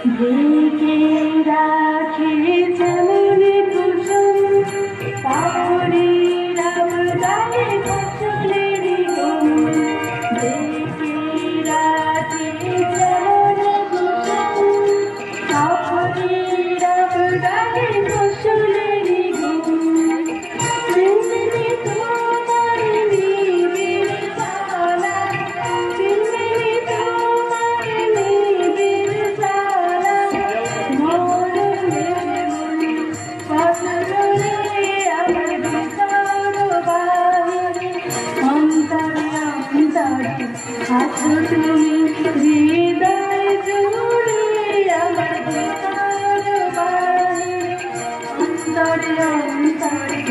ঢেকে রাখে যেমন কুসুম পাপড়ি রাব গায়ে ফসলের গুম ঢেকে রাখে যেমন কুসুম পাপড়ি রাব গায়ে ফসলের গুম চিনবে তোমার নিবিড় জালা চিনবে তোমার নিবিড় জালা মরণে মনে পথরে আমার ভিতর বাহিরে অন্তরে অন্তরে আছো তুমি হৃদয় জুড়ে আমার ভিতর বাহিরে অন্তরে অন্তরে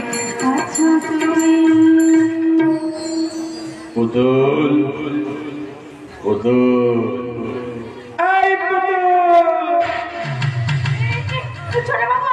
আছো তুমি পুতুল পুতুল এই পুতুল ছোট বাবু